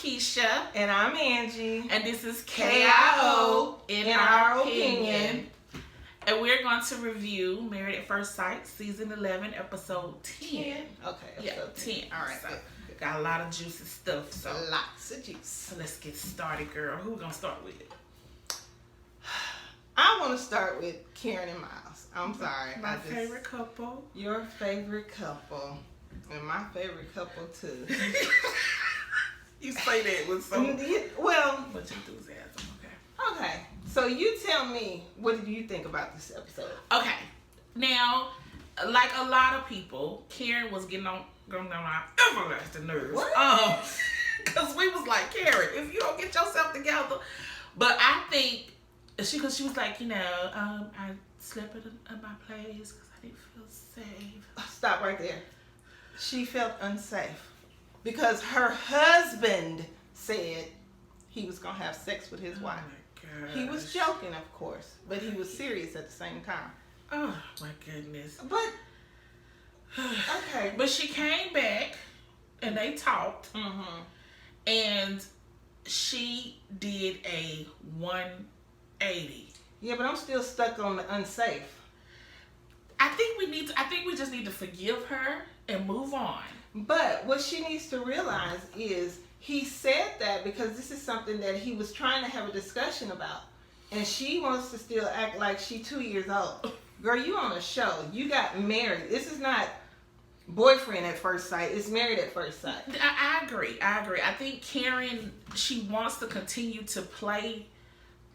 Kisha. And I'm Angie. And this is KIO in our opinion. And we're going to review Married at First Sight, Season 11, Episode 10. Okay, episode 10. All right, so got a lot of juicy stuff. So lots of juice. So let's get started, girl. Who we going to start with? I want to start with Karen and Miles. I'm sorry. My favorite couple. Your favorite couple. And my favorite couple, too. You say that with so much enthusiasm. Okay. So you tell me, what did you think about this episode? Okay. Now, like a lot of people, Karen was getting on our everlasting nerves. What? Because we was like, Karen, if you don't get yourself together. But I think, because she was like, I slept in my place because I didn't feel safe. Stop right there. She felt unsafe because her husband said he was going to have sex with his wife. My gosh. He was joking, of course, but he was serious at the same time. Oh, my goodness. But, okay. But she came back and they talked. Mm-hmm. And she did a 180. Yeah, but I'm still stuck on the unsafe. I think we just need to forgive her and move on. But what she needs to realize is he said that because this is something that he was trying to have a discussion about. And she wants to still act like she's 2 years old. Girl, you on a show. You got married. This is not boyfriend at first sight. It's married at first sight. I agree. I think Karen, she wants to continue to play.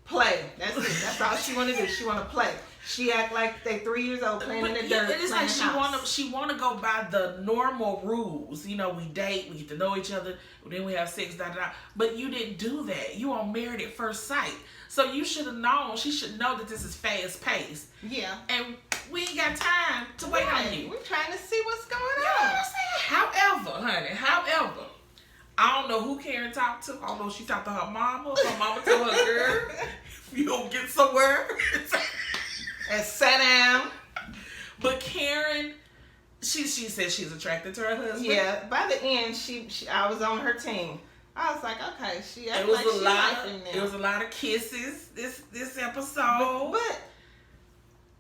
That's it. That's all she want to do. She want to play. She act like they 3 years old playing in the dirt. It's like she want to go by the normal rules. We date, we get to know each other, then we have sex, But you didn't do that. You are married at first sight. So you should have known. She should know that this is fast paced. Yeah. And we ain't got time to wait on you. We're trying to see what's going on. You know what I'm saying? However, I don't know who Karen talked to. I don't know if she talked to her mama. Her mama told her, girl, if you don't get somewhere, and sat down. But Karen, she said she's attracted to her husband. Yeah. By the end, I was on her team. I was like, okay, she acted like she liked him now. It was a lot of kisses this episode. But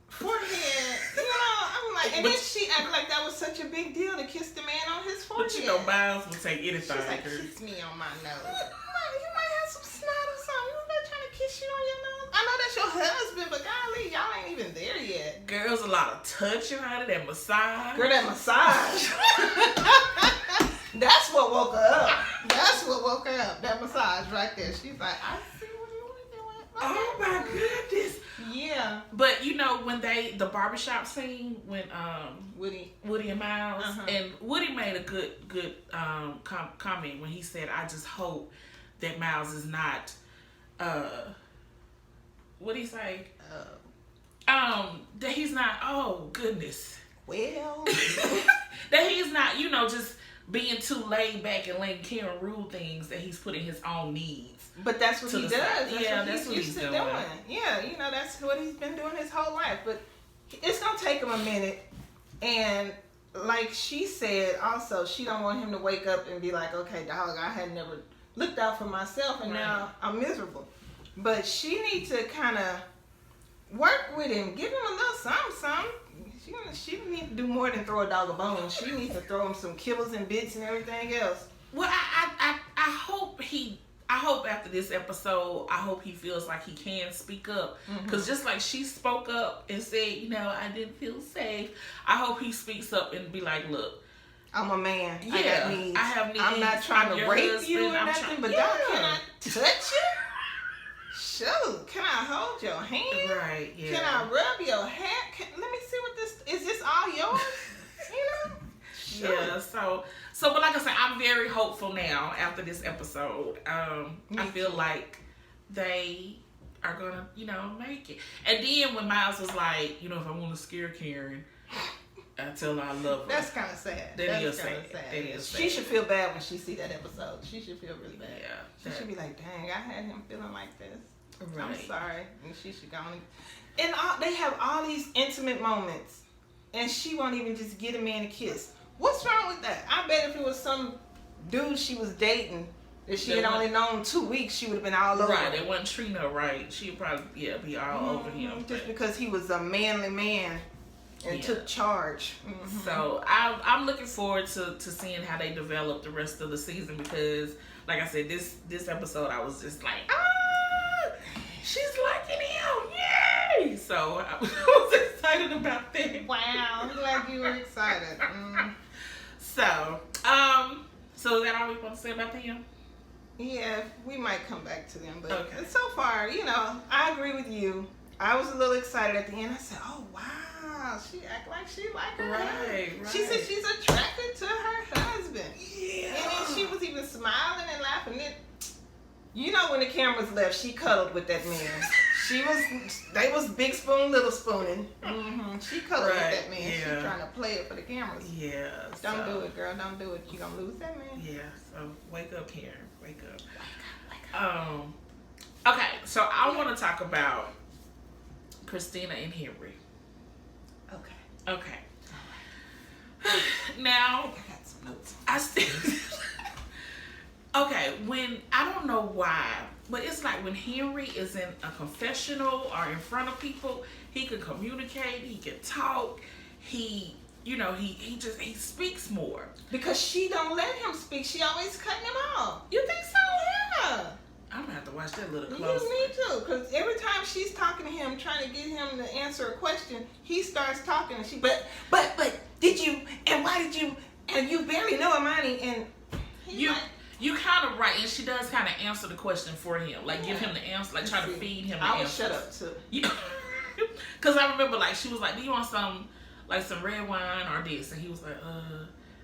forehead, I'm like, and then she acted like that was such a big deal to kiss the man on his forehead. But Miles would take anything. She's like, kiss me on my nose. You might have some snot or something. You not trying to kiss you on your nose? I know that's your husband, but golly, y'all ain't even there yet. Girls, a lot of touching out of that massage. Girl, that massage. That's what woke her up. That massage right there. She's like, I see what you doing. Oh my goodness. Yeah. But when the barbershop scene when Woody and Miles, and Woody made a good comment when he said, I just hope that Miles is not what'd he say? That he's not, oh goodness. Well that he's not, just being too laid back and letting Karen rule things, that he's putting his own needs. But that's what he does. That's what he's doing. Yeah, that's what he's been doing his whole life. But it's going to take him a minute. And like she said also, she don't want him to wake up and be like, okay, dog, I had never looked out for myself and now I'm miserable. But she needs to kind of work with him. Give him a little something. She needs to do more than throw a dog a bone. She needs to throw him some kibbles and bits and everything else. Well, I hope after this episode, I hope he feels like he can speak up. Because just like she spoke up and said, I didn't feel safe, I hope he speaks up and be like, look, I'm a man. Yeah, I got needs. I have needs. I'm not trying to rape husband. you or nothing, but dog, can I touch you? Shoot, can I hold your hand? Right, yeah. Can I rub your hair? Let me see what this, is this all yours? Shoot. Yeah, so but like I said, I'm very hopeful now after this episode. I feel like they are gonna, make it. And then when Miles was like, if I want to scare Karen, I tell her I love her. That's kind of sad. That is sad. She should feel bad when she see that episode. She should feel really bad. Yeah. She should be like, dang, I had him feeling like this. Right. I'm sorry. And she should go on. And they have all these intimate moments. And she won't even just get a man a kiss. What's wrong with that? I bet if it was some dude she was dating If she had only known 2 weeks, she would have been all over. Right, they wasn't treating her right. She'd probably be all over him. Just because he was a manly man and took charge. Mm-hmm. So I'm looking forward to seeing how they develop the rest of the season because, like I said, this episode I was just like, she's liking him, yay! So I was excited about that. Wow, I'm glad you were excited. So is that all we want to say about them? Yeah, we might come back to them, but okay. So far, I agree with you. I was a little excited at the end. I said, "Oh wow, she act like she like her husband." Right. She said she's attracted to her husband. Yeah. And then she was even smiling and laughing. Then, when the cameras left, she cuddled with that man. They was big spoon, little spooning. Mm-hmm. She cuddled with that man. She's trying to play it for the cameras. Yeah. Don't do it, girl. Don't do it. You're gonna lose that man. Yeah. So wake up, Karen. Wake up. Wake up. Okay. So I want to talk about Christina and Henry. Okay. Now, I got some notes. I still. Okay, I don't know why, but it's like when Henry is in a confessional or in front of people, he can communicate, he can talk, he speaks more. Because she don't let him speak. She always cutting him off. You think so? Yeah. I'm gonna have to watch that a little closer. You need to, because every time she's talking to him, trying to get him to answer a question, he starts talking, and she, but did you, and why did you, and you barely know Imani, and you kind of right, and she does kind of answer the question for him, like give him the answer, like try to feed him the answer. I would shut up too. Because I remember, like, she was like, do you want some red wine or this? And he was like,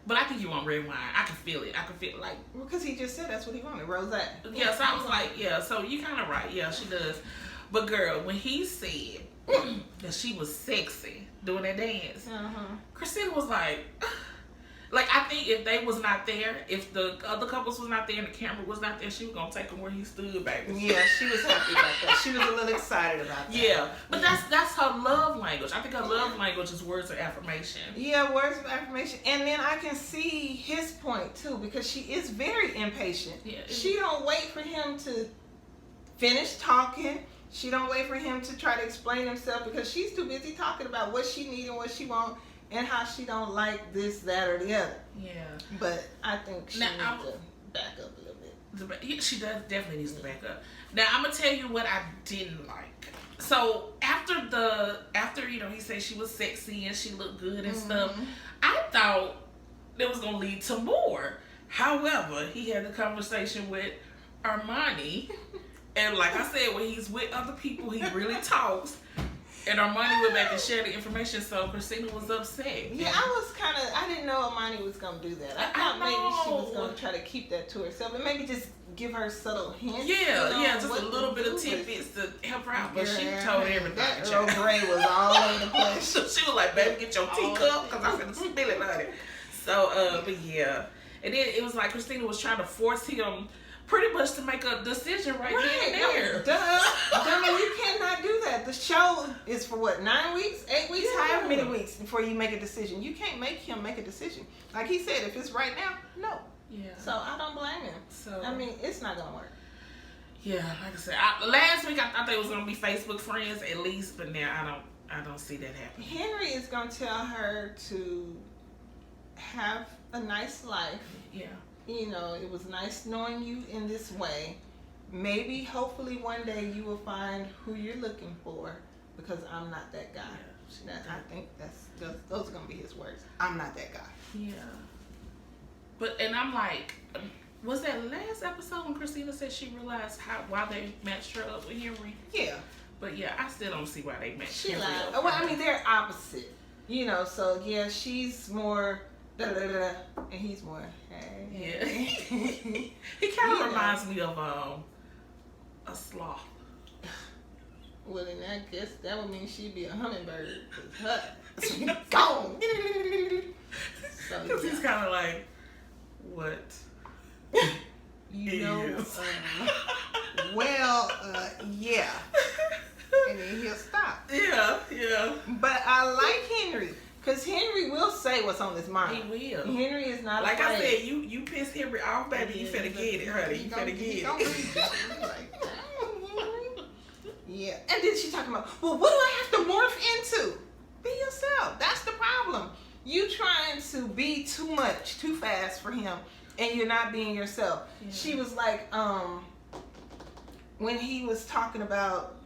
but I think you want red wine. I can feel it. Like. Because he just said that's what he wanted, rosé. Yeah, so I was like, yeah, so you kind of right. Yeah, she does. But girl, when he said that she was sexy doing that dance, Christina was like, I think if they was not there, if the other couples was not there and the camera was not there, she was gonna take him where he stood, baby. Yeah, she was happy about that. She was a little excited about that. Yeah, but that's her love language. I think her love language is words of affirmation. Yeah, words of affirmation. And then I can see his point too, because she is very impatient. Yeah, she don't wait for him to finish talking. She don't wait for him to try to explain himself, because she's too busy talking about what she needs and what she wants. And how she don't like this, that, or the other. Yeah. But I think she needs to back up a little bit. She definitely needs to back up. Now, I'm going to tell you what I didn't like. So, after he said she was sexy and she looked good and stuff, I thought it was going to lead to more. However, he had the conversation with Armani. And like I said, when he's with other people, he really talks. And Armani went back and shared the information, so Christina was upset. Yeah, I didn't know Armani was going to do that. I thought maybe she was going to try to keep that to herself and maybe just give her subtle hints. Yeah, just a little bit of tidbits to help her out. But she told everybody. That Earl Grey was all over the place. So she was like, baby, get your teacup, because I'm going to spill it on it. So, but yeah. And then it was like Christina was trying to force him pretty much to make a decision right then and there. Dummy, you cannot do that. The show is for what, 9 weeks, 8 weeks, however many weeks before you make a decision. You can't make him make a decision. Like he said, if it's right now, no. Yeah. So I don't blame him. So I mean, it's not gonna work. Yeah, like I said, last week I thought they was gonna be Facebook friends at least, but now I don't see that happening. Henry is gonna tell her to have a nice life. Yeah. It was nice knowing you in this way. Maybe, hopefully, one day you will find who you're looking for, because I'm not that guy. Yeah, I think those are going to be his words. I'm not that guy. Yeah. And I'm like, was that last episode when Christina said she realized why they matched her up with Henry? Yeah. But yeah, I still don't see why they matched Henry up. Well, I mean, they're opposite. So yeah, she's more and he's more, hey. Yeah. He kind of reminds me of a sloth. Well, then I guess that would mean she'd be a hummingbird. Gone. Because he's kind of like, what? Yeah. And then he'll stop. Yeah. But I like Henry. Because Henry will say what's on his mind. He will. Henry is not like afraid. I said, you piss Henry off, baby. You finna get it, honey. You finna get it. Yeah. And then she talking about, well, what do I have to morph into? Be yourself. That's the problem. You trying to be too much, too fast for him, and you're not being yourself. Yeah. She was like, when he was talking about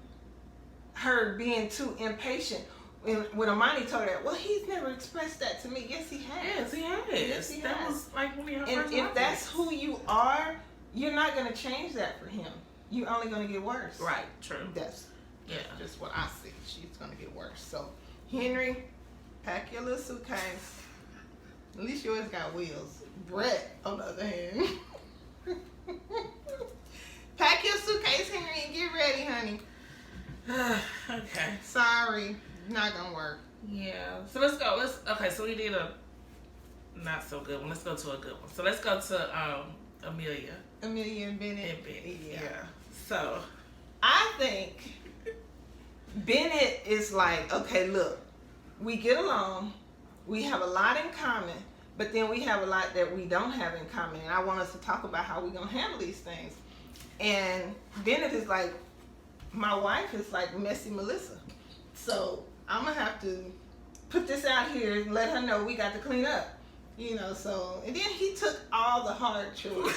her being too impatient, when Amani told her, well, he's never expressed that to me. Yes, he has. Yes, he has. Yes, he that has. was like one of your first And if that's who you are, you're not going to change that for him. You're only going to get worse. Right, true. That's just what I see. She's going to get worse. So, Henry, pack your little suitcase. At least yours got wheels. Brett, on the other hand. Pack your suitcase, Henry, and get ready, honey. Okay. Sorry. Not going to work. Yeah. So, let's go. Okay, so we did a not so good one. Let's go to a good one. So, let's go to Amelia. Amelia and Bennett. Yeah. So, I think Bennett is like, okay, look, we get along, we have a lot in common, but then we have a lot that we don't have in common, and I want us to talk about how we're going to handle these things. And Bennett is like, my wife is like messy Melissa, so I'm going to have to put this out here and let her know we got to clean up. You know, so, and then he took all the hard chores.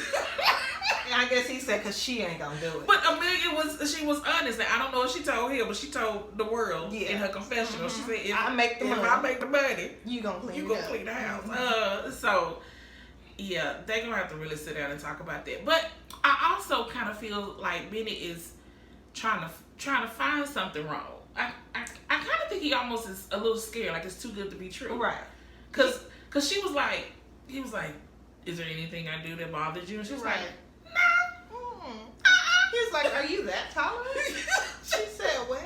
And I guess he said, because she ain't going to do it. But Amelia was honest. I don't know if she told him, but she told the world in her confessional. Mm-hmm. She said, if I make the money. I make the money, you going to clean the house. Mm-hmm. So, yeah, they're going to have to really sit down and talk about that. But I also kind of feel like Benny is trying to find something wrong. I kind of think he almost is a little scared, like it's too good to be true. Right. Because he was like, is there anything I do that bothers you? And she was like, no. He's like, are you that tolerant? She said, well,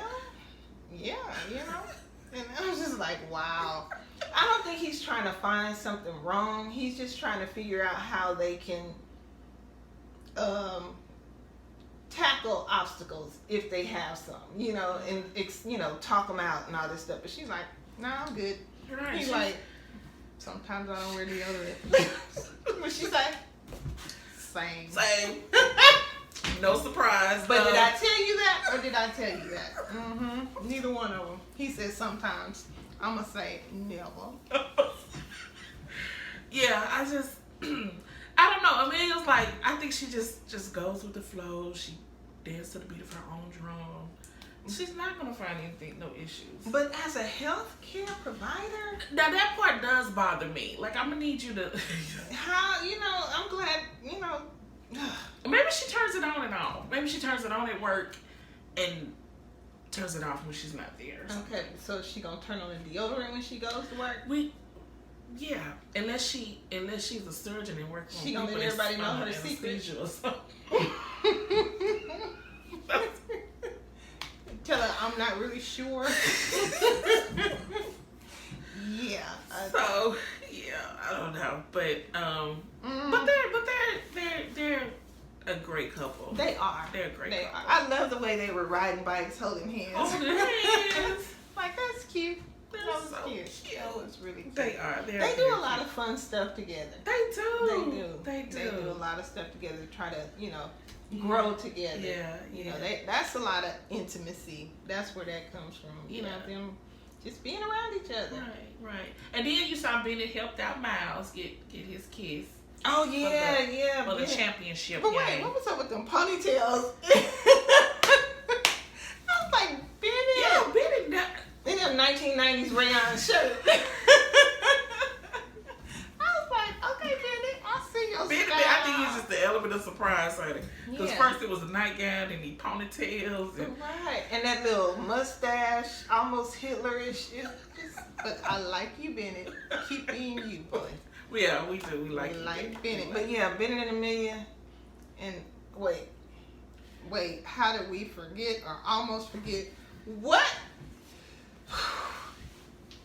yeah, you know. And I was just like, wow. I don't think he's trying to find something wrong. He's just trying to figure out how they can tackle obstacles if they have some, you know, and talk them out and all this stuff. But she's like, no, I'm good. Right. He's like, sometimes I don't wear deodorant. What she say? Same. No surprise. But did I tell you that or did I tell you that? Mm-hmm. Neither one of them. He said sometimes. I'm going to say never. Yeah, I don't know. Amelia's like, I think she just goes with the flow. She dances to the beat of her own drum. She's not going to find no issues. But as a healthcare provider? Now, that part does bother me. Like, I'm going to need you to... How, I'm glad, Maybe she turns it on and off. Maybe she turns it on at work and turns it off when she's not there. Okay, so is she going to turn on the deodorant when she goes to work? Yeah, unless she's a surgeon and works on she gonna let everybody know her secret. Tell her I'm not really sure. Yeah. I don't know, but they're a great couple. They are. They're a great couple. I love the way they were riding bikes, holding hands. Holding hands. Like, that's cute. That was so cute. That was really cute. They are. They do a lot of fun stuff together. They do. They do a lot of stuff together to try to, grow together. Yeah. That's a lot of intimacy. That's where that comes from. Them just being around each other. Right. And then you saw Bennett helped out Miles get his kiss. Oh yeah, for the championship But game. wait, what was up with them ponytails? I was like, Bennett. Yeah, Bennett. In them 1990s rayon shirt. I was like, okay, Bennett, I see your Bennett, style. I think he's just the element of surprise, honey. Because first it was a nightgown and he ponytails. Right, and that little mustache, almost Hitlerish. But I like you, Bennett. Keep being you, boy. Yeah, we do. We like Bennett. But yeah, Bennett and Amelia. And wait, how did we forget or almost forget? What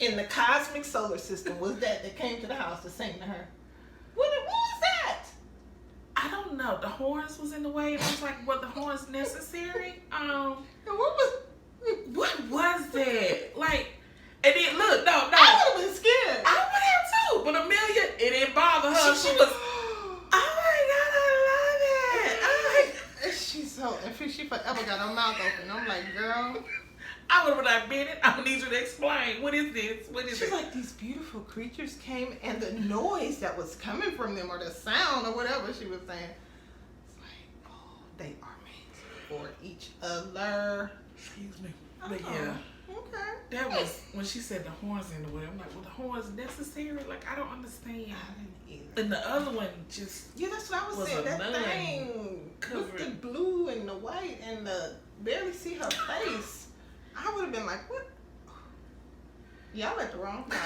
in the cosmic solar system was that came to the house to sing to her? What was that? I don't know. The horns was in the way. And I was like, were the horns necessary? What was that? Like, And then look, no. I would have been scared. I would have too. But Amelia, it didn't bother her. She was, oh my God, I love it. Oh She's so, and she forever got her mouth open. I'm like, girl. I would have been like, Bennett, I need you to explain. What is this? What is She's it? like, these beautiful creatures came, and the noise that was coming from them, or the sound, or whatever she was saying. It's like, oh, they are made for each other. Excuse me. Oh, But yeah. Okay. That was when she said the horns in the way. I'm like, well, the horns necessary? Like, I don't understand. I didn't either. And the other one just Yeah, that's what I was was saying. a That nun thing covered. with the blue and the white and the barely see her face. I would have been like, what? Y'all at the wrong time.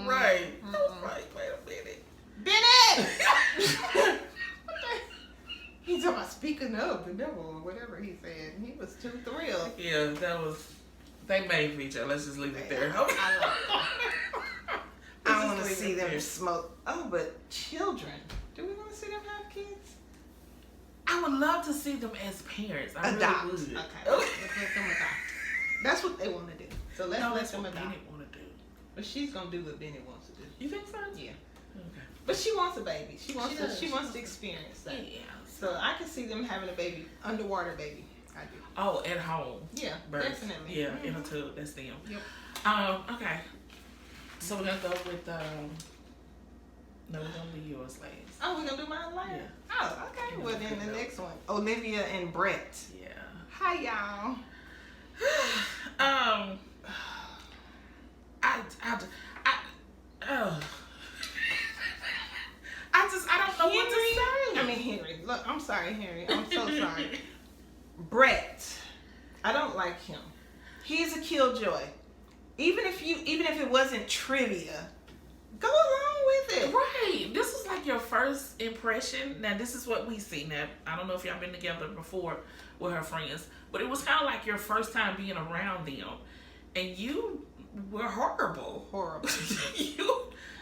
right. I was like, wait a minute. Bennett! He's talking about speaking of the devil or whatever he said. He was too thrilled. Yeah, that was. They made for each other. Let's just leave it there. I love it. I want to see them smoke. Oh, but children. Do we want to see them have kids? I would love to see them as parents. I Adopt. really would. Okay. Let's let them adopt. That's what they want to do. So let's let them adopt. Bennett want to do. But she's gonna do what Bennett wants to do. You think so? Yeah. Okay. But she wants a baby. She wants does. to experience that. Yeah. So I can see them having a baby, underwater baby. I do. Oh, at home. Yeah, Birth. definitely. Yeah, in a tub. That's them. Yep. Okay. So we're gonna go with no, we're gonna be yours last. Oh, we're gonna do mine later? Yeah. Oh, okay. Yeah, Well, then the no. next one. Olivia and Brett. Yeah. Hi, y'all. I don't know what to say. I mean, Henry. Look, I'm sorry, Henry. I'm so sorry. Brett. I don't like him. He's a killjoy. Even if it wasn't trivia, go along with it. Right. This was like your first impression. Now, this is what we see. Now, I don't know if y'all been together before with her friends, but it was kind of like your first time being around them. And you were horrible. Horrible.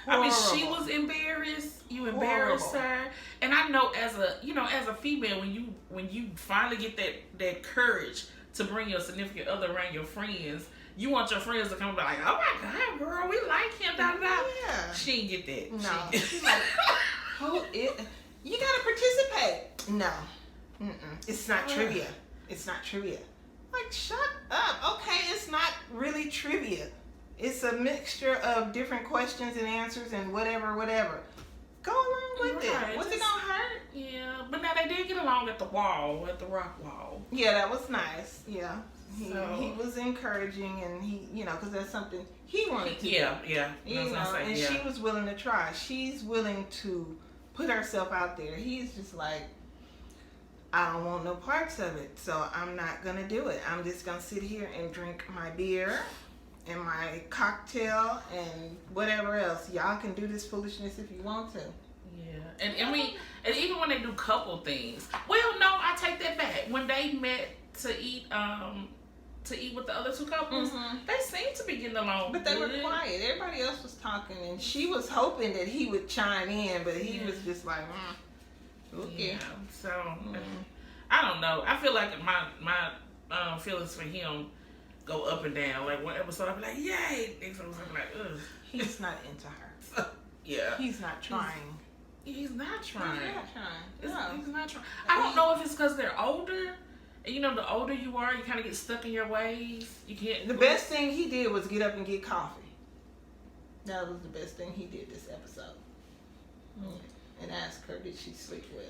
I mean, she was embarrassed. You embarrassed her. And I know as a female, when you finally get that courage to bring your significant other around your friends, you want your friends to come and be like, oh my God, girl, we like him, da da da. Yeah. She didn't get that. No. She's like, you gotta participate. No. It's not trivia. It's not trivia. Like, shut up. Okay, it's not really trivia. It's a mixture of different questions and answers and whatever. Go along with it. What's it gonna hurt? Yeah, but now they did get along at the rock wall. Yeah, that was nice. Yeah. So, he was encouraging, and he, because that's something he wanted to do. Yeah. And she was willing to try. She's willing to put herself out there. He's just like, I don't want no parts of it, so I'm not gonna do it. I'm just gonna sit here and drink my beer and my cocktail and whatever else. Y'all can do this foolishness if you want to. Yeah, and I mean, and even when they do couple things. Well, no, I take that back. When they met to eat with the other two couples, they seemed to be getting along. But they were quiet. Everybody else was talking, and she was hoping that he would chime in, but he was just like, okay. Yeah. So I don't know. I feel like my feelings for him go up and down. Like one episode, I'll be like, yay. Next episode, I'll be like, ugh. He's not into her. Yeah. He's not trying. He's not trying. He's not trying. He's not trying. I don't know if it's because they're older. And the older you are, you kind of get stuck in your ways. You can't. The best thing he did was get up and get coffee. That was the best thing he did this episode. And ask her, did she sleep well?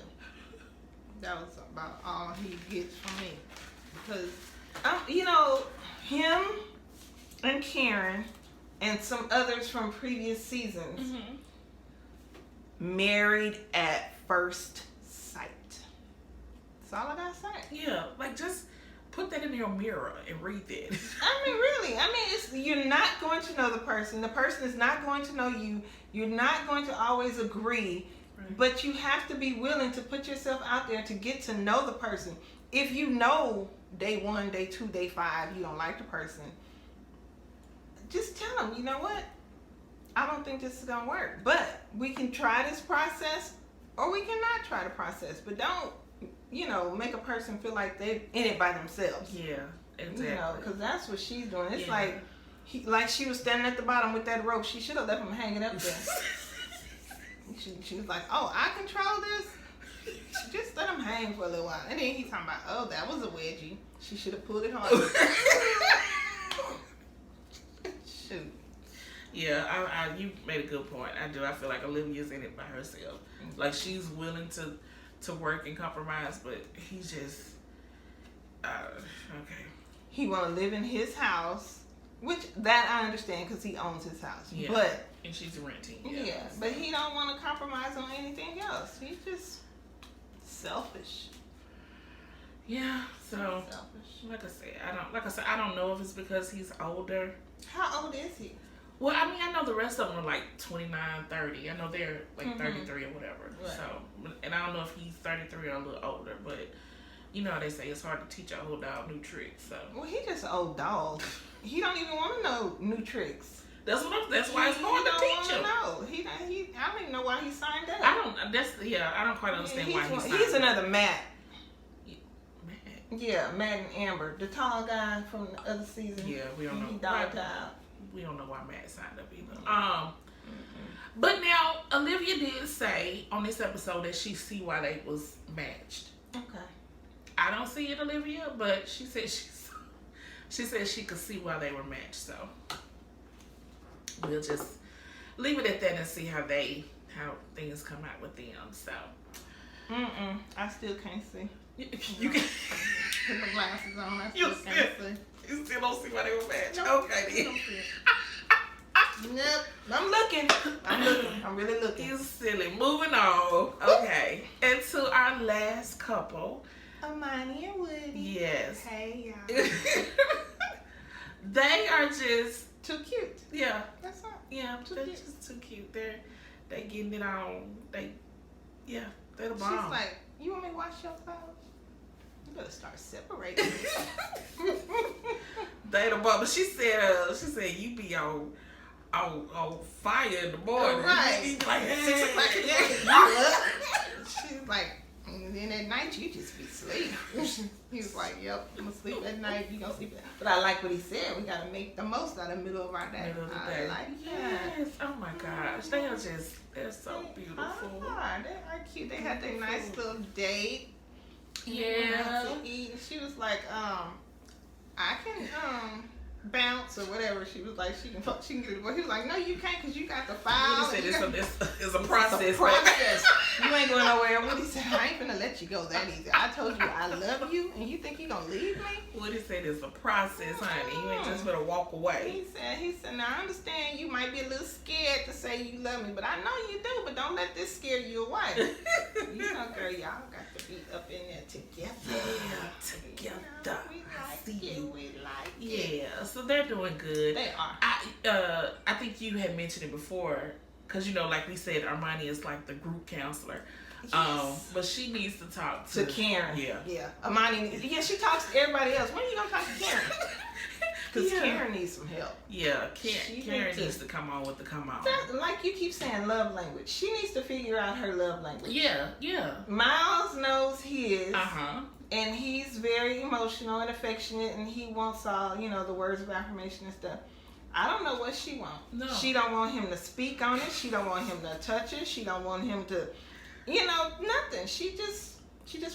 That was about all he gets from me. Because, him and Karen and some others from previous seasons married at first sight. That's all I gotta say. Yeah, like just put that in your mirror and read that. I mean, really. You're not going to know the person. The person is not going to know you. You're not going to always agree. Right. But you have to be willing to put yourself out there to get to know the person. If you know day 1, day 2, day 5, you don't like the person, just tell them, you know what? I don't think this is going to work. But we can try this process or we cannot try the process. But don't, make a person feel like they're in it by themselves. Yeah. Exactly. You know, because that's what she's doing. It's Yeah. like she was standing at the bottom with that rope. She should have left him hanging up there. she was like, oh, I control this? She just let him hang for a little while. And then he's talking about, oh, that was a wedgie. She should have pulled it harder. Shoot. Yeah, you made a good point. I do. I feel like Olivia's in it by herself. Like, she's willing to work and compromise, but he's just, okay. He want to live in his house, which that I understand because he owns his house. Yeah. But and she's renting. yeah, but he don't want to compromise on anything else. He's just selfish. Yeah. So, Selfish. like I said, I don't know if it's because he's older. How old is he? Well, I mean, I know the rest of them are like 29, 30. I know they're like 33 or whatever. Right. So, and I don't know if he's 33 or a little older, but you know how they say it's hard to teach a old dog new tricks. So, Well, he just an old dog. He don't even want to know new tricks. that's why it's hard to teach him. No, I don't even know why he signed up. I don't quite understand why he's another Matt. Matt. Yeah, Matt and Amber, the tall guy from the other season. Yeah, we don't know. He died out. We don't know why Matt signed up either. But now Olivia did say on this episode that she see why they was matched. Okay. I don't see it, Olivia, but she said she could see why they were matched. So we'll just leave it at that and see how things come out with them. So I still can't see. you can Put my glasses on. I you still can't see. you still don't see why they were matched. Nope. Okay then. Nope. I'm looking. I'm really looking. You silly. Moving on. Okay. And to our last couple. Amani and Woody. Yes. Hey, y'all. They are just Too cute. yeah. That's all. Yeah, Too they're cute. just too cute. They getting it on. They're the bomb. She's like, you want me to wash your clothes? You better start separating. They the bomb. But she said you be on fire in the morning. Right. You be like, hey. 6 o'clock in the morning. You up? She's like, and then at night you just be asleep. He was like, yep, I'm gonna sleep at night. You gonna sleep at night. But I like what he said. We gotta make the most out of the middle of our day. Middle of the I day. like that. Yes. Oh my gosh. They're so beautiful. They are cute. They had their nice little date. Yeah. To eat. And she was like, I can bounce or whatever. She was like, she can get it. But he was like, no, you can't because you got the file. He said it's a process. It's a process. You ain't going nowhere. Woody said, I ain't gonna let you go that easy. I told you I love you, and you think you gonna leave me? Woody said it's a process, honey. You ain't just gonna walk away. He said, now I understand you might be a little scared to say you love me, but I know you do. But don't let this scare you away. You know, girl, y'all got to be up in there together. Yeah, together. You know, we like I see it. you. We like it. Yeah, so they're doing good. They are. I think you had mentioned it before, because you know, like we said, Armani is like the group counselor. Yes. But she needs to talk to Karen. Yeah. Amani. Yeah, she talks to everybody else. When are you gonna talk to Karen? Because Yeah. Karen needs some help. Yeah, She Karen needs needs to come on with the come on. That, like you keep saying, love language. She needs to figure out her love language. Yeah. Miles knows his, Uh-huh. and he's very emotional and affectionate, and he wants all, the words of affirmation and stuff. I don't know what she wants. No. She don't want him to speak on it. She don't want him to touch it. She don't want him to, nothing. She just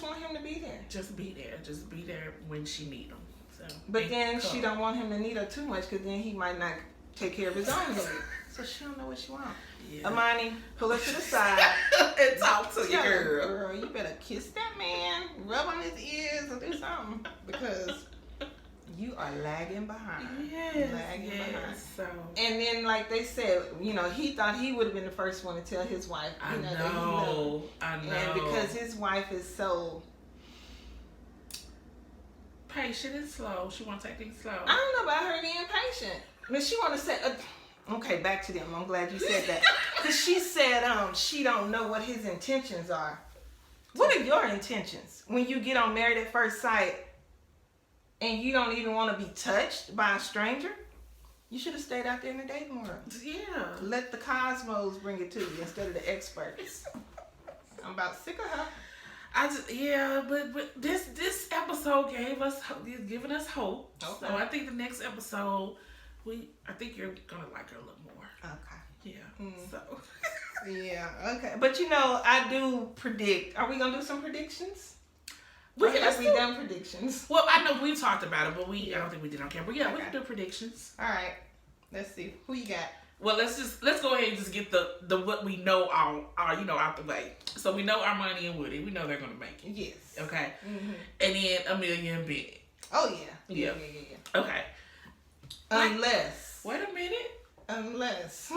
want him to be there. Just be there. Just be there when she need him. So. But then she don't want him to need her too much because then he might not take care of his own needs. So she don't know what she wants. Yeah. Amani, pull her to the side. And talk to your Tell her, girl. girl, you better kiss that man, rub on his ears, or do something because you are lagging behind. Lagging behind. So. And then, like they said, he thought he would have been the first one to tell his wife, I that he loved her. I know. And because his wife is so patient and slow. She want to take things slow. I don't know about her being patient. I mean, she want to say, okay, back to them. I'm glad you said that. Because she said she don't know what his intentions are. What are your intentions when you get on Married at First Sight and you don't even want to be touched by a stranger? You should have stayed out there in the dating world. Yeah. Let the cosmos bring it to you instead of the experts. I'm about sick of her. but this episode is giving us hope. Okay. So I think the next episode, I think you're gonna like her a little more. Okay. Yeah. So. Yeah. Okay. But I do predict. Are we gonna do some predictions? Have we done predictions? Well, I know we talked about it, but I don't think we did on camera. Yeah, we can do predictions. All right. Let's see who you got. Well, let's go ahead and just get the what we know out the way. So we know Armani and Woody. We know they're gonna make it. Yes. Okay. Mm-hmm. And then Amelia and Ben. Oh yeah. Yeah. Okay. Unless. Wait a minute. Unless.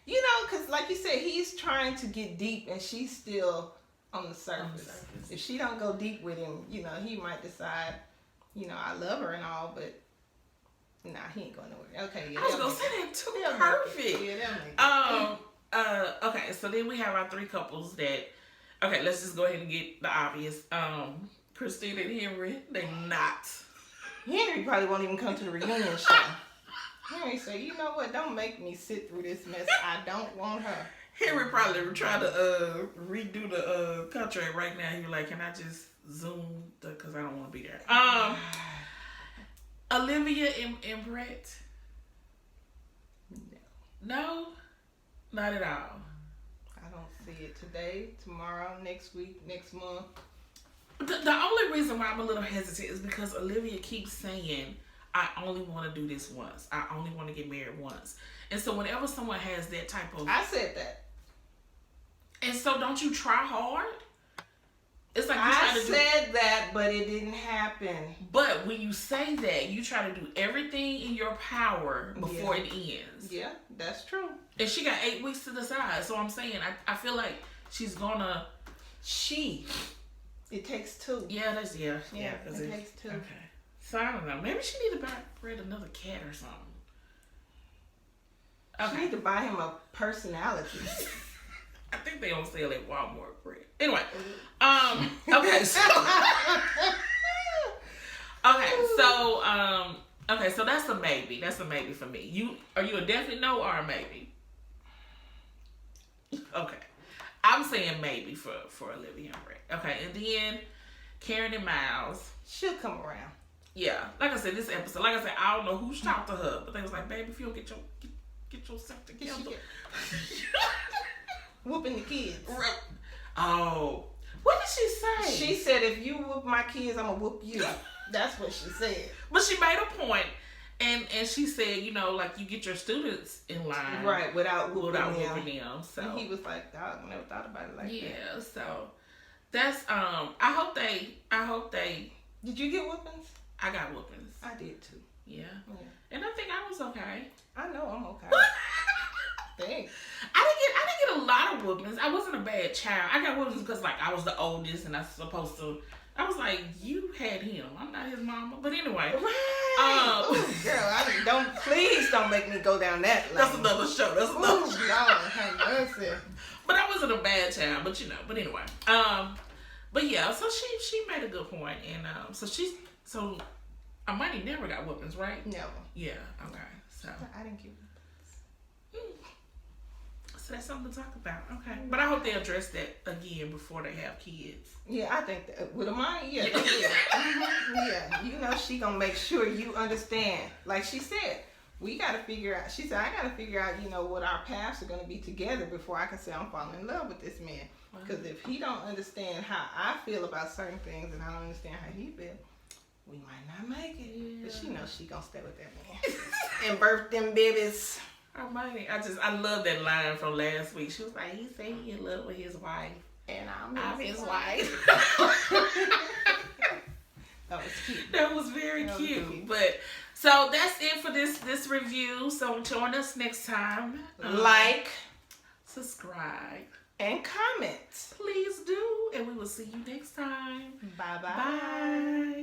Because like you said, he's trying to get deep, and she's still on the surface. If she don't go deep with him, he might decide, I love her and all, but. Nah, he ain't going nowhere. Okay, yeah. I was gonna say that too. They'll Perfect. Yeah, they'll make it. Okay, so then we have our three couples that. Okay, let's just go ahead and get the obvious. Christina and Henry, they not. Henry probably won't even come to the reunion show. Henry say, you know what? Don't make me sit through this mess. I don't want her. Henry probably try to redo the contract right now. He's like, can I just Zoom because I don't want to be there. Olivia and Brett? No? Not at all. I don't see it today, tomorrow, next week, next month. The only reason why I'm a little hesitant is because Olivia keeps saying, I only want to do this once. I only want to get married once. And so whenever someone has that type of... I said that. And so don't you try hard? It's like I said that, but it didn't happen. But when you say that, you try to do everything in your power before it ends. Yeah, that's true. And she got 8 weeks to decide. So I'm saying, I feel like she's gonna... It takes 2. Yeah, it takes 2. Okay. So I don't know. Maybe she need to buy Brett another cat or something. Okay. She need to buy him a personality. I think they don't sell at Walmart, Brett. Anyway, okay, so that's a maybe. That's a maybe for me. Are you a definite no or a maybe? Okay, I'm saying maybe for Olivia and Brett. Okay, and then Karen and Miles. She'll come around. Yeah, like I said, this episode. Like I said, I don't know who's talked to her, but they was like, "Baby, if you don't get yourself together." Whooping the kids. Oh. What did she say? She said, if you whoop my kids, I'm going to whoop you. That's what she said. But she made a point, and she said, like you get your students in line. Right, without whooping them. So. And he was like, dog, I never thought about it like that. Yeah, so that's, I hope they. Did you get whoopings? I got whoopings. I did too. Yeah. And I think I was okay. I know I'm okay. Thanks. I didn't get a lot of whoopings. I wasn't a bad child. I got whoopings because I was the oldest and I was supposed to. I was like, you had him. I'm not his mama. But anyway. Right. Girl, please don't make me go down that lane. That's another show. That's another show. Lord, have mercy. But I wasn't a bad child. But anyway. But yeah. So she made a good point, and so Armani never got whoopings, right? Never. Yeah. Okay. So I didn't give. So that's something to talk about. Okay. But I hope they address that again before they have kids. Yeah, I think that with Amani, yeah, they will. Yeah, she gonna make sure you understand. Like she said, we gotta figure out. She said, I gotta figure out, what our paths are gonna be together before I can say I'm falling in love with this man. Because if he don't understand how I feel about certain things and I don't understand how he feels, we might not make it. Yeah. But she knows she gonna stay with that man and birth them babies. Armani, I love that line from last week. She was like, he said he in love with his wife. And I'm his wife. That was cute. That was very cute. But so that's it for this review. So join us next time. Like, subscribe, and comment. Please do. And we will see you next time. Bye-bye. Bye.